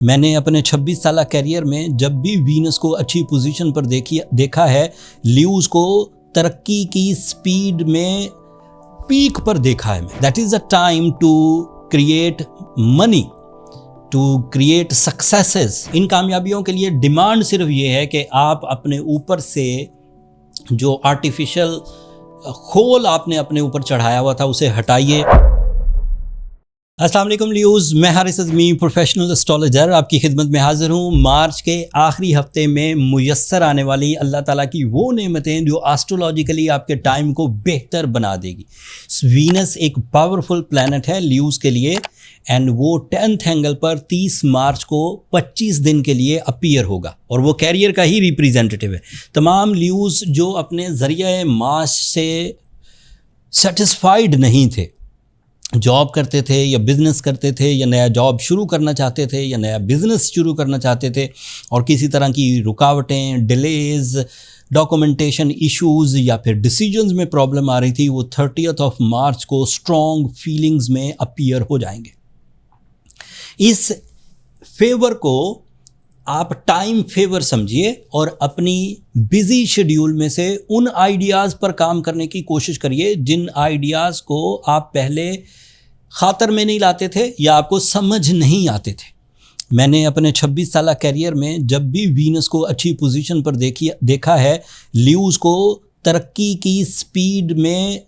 मैंने अपने 26 साल कैरियर में जब भी वीनस को अच्छी पोजीशन पर देखा है, ल्यूज को तरक्की की स्पीड में पीक पर देखा है। That is a time to create money, to create successes. इन कामयाबियों के लिए डिमांड सिर्फ ये है कि आप अपने ऊपर से जो आर्टिफिशियल खोल आपने अपने ऊपर चढ़ाया हुआ था उसे हटाइए। अस्सलाम वालेकुम ल्यूज़, मैं हारिस अज़मी प्रोफेशनल एस्ट्रोलॉजर आपकी खिदमत में हाज़िर हूँ। मार्च के आखिरी हफ्ते में मुयस्सर आने वाली अल्लाह ताला की वो नेमतें जो एस्ट्रोलॉजिकली आपके टाइम को बेहतर बना देगी। वीनस एक पावरफुल प्लैनेट है ल्यूज़ के लिए एंड वो 10th एंगल पर 30 मार्च को 25 दिन के लिए अपीयर होगा और वो कैरियर का ही रिप्रेजेंटेटिव है। तमाम ल्यूज़ जो अपने ज़रिए माश से सेटिस्फाइड नहीं थे, जॉब करते थे या बिज़नेस करते थे या नया जॉब शुरू करना चाहते थे या नया बिज़नेस शुरू करना चाहते थे और किसी तरह की रुकावटें, डिलेज़, डॉक्यूमेंटेशन इश्यूज़ या फिर डिसीजंस में प्रॉब्लम आ रही थी, वो 30th मार्च को स्ट्रॉन्ग फीलिंग्स में अपीयर हो जाएंगे। इस फेवर को आप टाइम फेवर समझिए और अपनी बिजी शेड्यूल में से उन आइडियाज़ पर काम करने की कोशिश करिए जिन आइडियाज़ को आप पहले खातर में नहीं लाते थे या आपको समझ नहीं आते थे। मैंने अपने 26 साल कैरियर में जब भी वीनस को अच्छी पोजीशन पर देखा है, ल्यूज़ को तरक्की की स्पीड में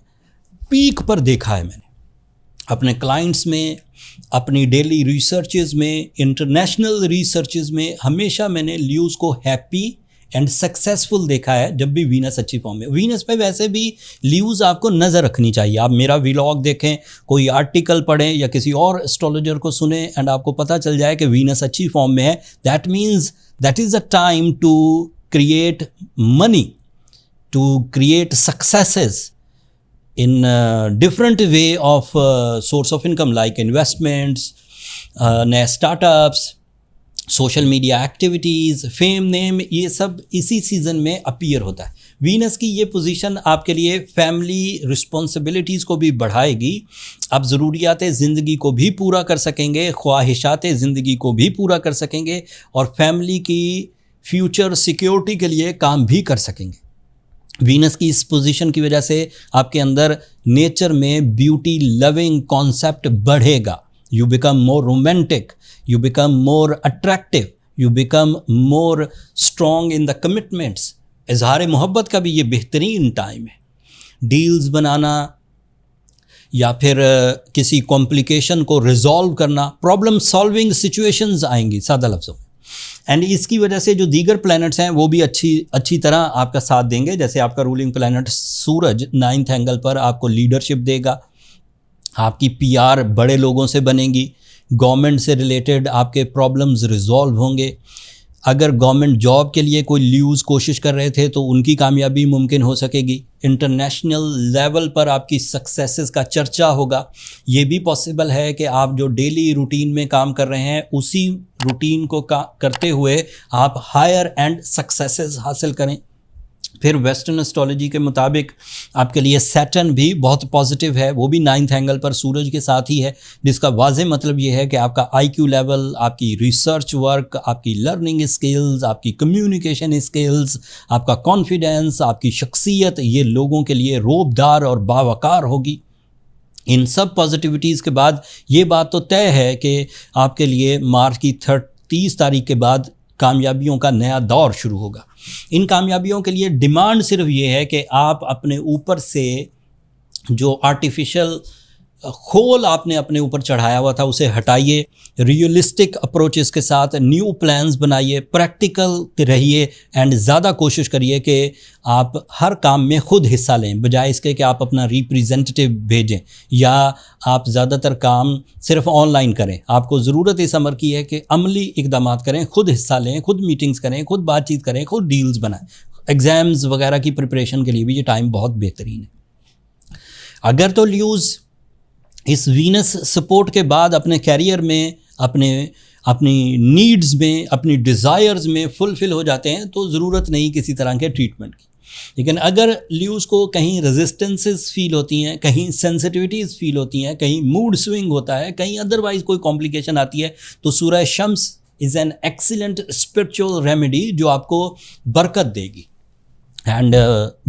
पीक पर देखा है। मैंने अपने क्लाइंट्स में, अपनी डेली रिसर्चेज में, इंटरनेशनल रिसर्चेज में हमेशा मैंने ल्यूज़ को हैप्पी एंड सक्सेसफुल देखा है जब भी वीनस अच्छी फॉर्म में। वीनस पे वैसे भी ल्यूज़ आपको नज़र रखनी चाहिए। आप मेरा व्लॉग देखें, कोई आर्टिकल पढ़ें या किसी और एस्ट्रोलॉजर को सुने एंड आपको पता चल जाए कि वीनस अच्छी फॉर्म में है। That means that is a time to create money, to create successes in different way of source of income like investments, नए startups, social media activities, fame, name, ये सब इसी सीज़न में अपीयर होता है। वीनस की ये पोजीशन आपके लिए फैमिली रिस्पॉन्सिबिलिटीज़ को भी बढ़ाएगी। आप ज़रूरियात ज़िंदगी को भी पूरा कर सकेंगे, ख्वाहिशात ज़िंदगी को भी पूरा कर सकेंगे और फैमिली की फ्यूचर सिक्योरिटी के लिए काम भी कर सकेंगे। वीनस की इस पोजीशन की वजह से आपके अंदर नेचर में ब्यूटी लविंग कॉन्सेप्ट बढ़ेगा। You become more romantic, you become more attractive, you become more strong in the commitments. इजहार मोहब्बत का भी ये बेहतरीन टाइम है। डील्स बनाना या फिर किसी कॉम्प्लिकेशन को रिजॉल्व करना, प्रॉब्लम सॉल्विंग सिचुएशंस आएंगी सादा लफ्ज़ों में। एंड इसकी वजह से जो दीगर प्लैनेट्स हैं वो भी अच्छी तरह आपका साथ देंगे। जैसे आपका रूलिंग प्लैनेट सूरज 9th एंगल पर आपको लीडरशिप देगा, आपकी पीआर बड़े लोगों से बनेगी, गवर्नमेंट से रिलेटेड आपके प्रॉब्लम्स रिजॉल्व होंगे। अगर गवर्नमेंट जॉब के लिए कोई ल्यूज़ कोशिश कर रहे थे तो उनकी कामयाबी मुमकिन हो सकेगी। इंटरनेशनल लेवल पर आपकी सक्सेसेस का चर्चा होगा। ये भी पॉसिबल है कि आप जो डेली रूटीन में काम कर रहे हैं उसी रूटीन को करते हुए आप हायर एंड सक्सेसेस हासिल करें। फिर वेस्टर्न एस्ट्रोलॉजी के मुताबिक आपके लिए सैटर्न भी बहुत पॉजिटिव है, वो भी 9th एंगल पर सूरज के साथ ही है, जिसका वाज़ेह मतलब ये है कि आपका IQ लेवल, आपकी रिसर्च वर्क, आपकी लर्निंग स्किल्स, आपकी कम्युनिकेशन स्किल्स, आपका कॉन्फिडेंस, आपकी शख्सियत, ये लोगों के लिए रोबदार और बावकार होगी। इन सब पॉजिटिविटीज़ के बाद ये बात तो तय है कि आपके लिए मार्च की 30 तारीख के बाद कामयाबियों का नया दौर शुरू होगा। इन कामयाबियों के लिए डिमांड सिर्फ ये है कि आप अपने ऊपर से जो आर्टिफिशियल खोल आपने अपने ऊपर चढ़ाया हुआ था उसे हटाइए। रियलिस्टिक अप्रोचेस के साथ न्यू प्लान्स बनाइए, प्रैक्टिकल रहिए एंड ज़्यादा कोशिश करिए कि आप हर काम में ख़ुद हिस्सा लें, बजाय इसके कि आप अपना रिप्रेजेंटेटिव भेजें या आप ज़्यादातर काम सिर्फ ऑनलाइन करें। आपको ज़रूरत इस अमर की है कि अमली इक़दाम करें, ख़ुद हिस्सा लें, ख़ुद मीटिंग्स करें, ख़ुद बातचीत करें, ख़ुद डील्स बनाएं। एग्ज़ाम्स वगैरह की प्रिपरेशन के लिए भी ये टाइम बहुत बेहतरीन है। अगर तो ल्यूज़ इस वीनस सपोर्ट के बाद अपने कैरियर में, अपनी नीड्स में, अपनी डिज़ायर्स में फुलफ़िल हो जाते हैं तो ज़रूरत नहीं किसी तरह के ट्रीटमेंट की। लेकिन अगर ल्यूज़ को कहीं रेजिस्टेंसेस फील होती हैं, कहीं सेंसिटिविटीज़ फील होती हैं, कहीं मूड स्विंग होता है, कहीं अदरवाइज़ कोई कॉम्प्लिकेशन आती है, तो सूरह Shams is an excellent spiritual remedy जो आपको बरकत देगी। And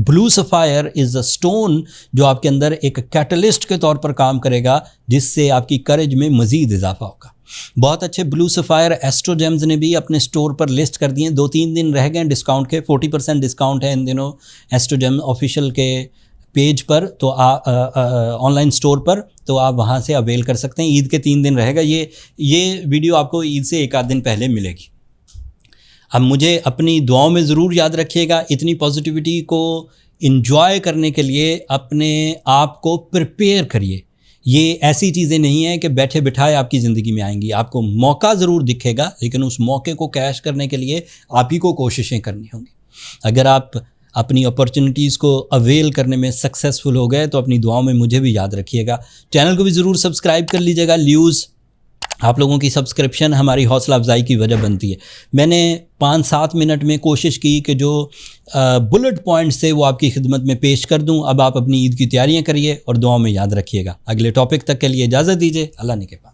blue sapphire is a stone जो आपके अंदर एक कैटलिस्ट के तौर पर काम करेगा, जिससे आपकी करेज में मज़ीद इजाफा होगा। बहुत अच्छे ब्लू सफ़ायर एस्ट्रोजेम्स ने भी अपने स्टोर पर लिस्ट कर दिए हैं। 2-3 दिन रह गए डिस्काउंट के, 40% डिस्काउंट है इन दिनों एस्ट्रोजेम ऑफिशियल के पेज पर, तो ऑनलाइन स्टोर पर, तो आप वहाँ से अवेल कर सकते हैं। ईद के 3 दिन रहेगा ये वीडियो आपको ईद से 1 आध दिन पहले मिलेगी। अब मुझे अपनी दुआओं में ज़रूर याद रखिएगा। इतनी पॉजिटिविटी को इन्जॉय करने के लिए अपने आप को प्रिपेयर करिए। ये ऐसी चीज़ें नहीं हैं कि बैठे बिठाए आपकी ज़िंदगी में आएंगी। आपको मौका ज़रूर दिखेगा, लेकिन उस मौके को कैश करने के लिए आप ही को कोशिशें करनी होंगी। अगर आप अपनी अपॉर्चुनिटीज़ को अवेल करने में सक्सेसफुल हो गए तो अपनी दुआओं में मुझे भी याद रखिएगा। चैनल को भी ज़रूर सब्सक्राइब कर लीजिएगा। ल्यूज़ आप लोगों की सब्सक्रिप्शन हमारी हौसला अफजाई की वजह बनती है। मैंने 5-7 मिनट में कोशिश की कि जो बुलेट पॉइंट्स थे वो आपकी खिदमत में पेश कर दूं। अब आप अपनी ईद की तैयारियां करिए और दुआओं में याद रखिएगा। अगले टॉपिक तक के लिए इजाज़त दीजिए। अल्लाह ने के पास।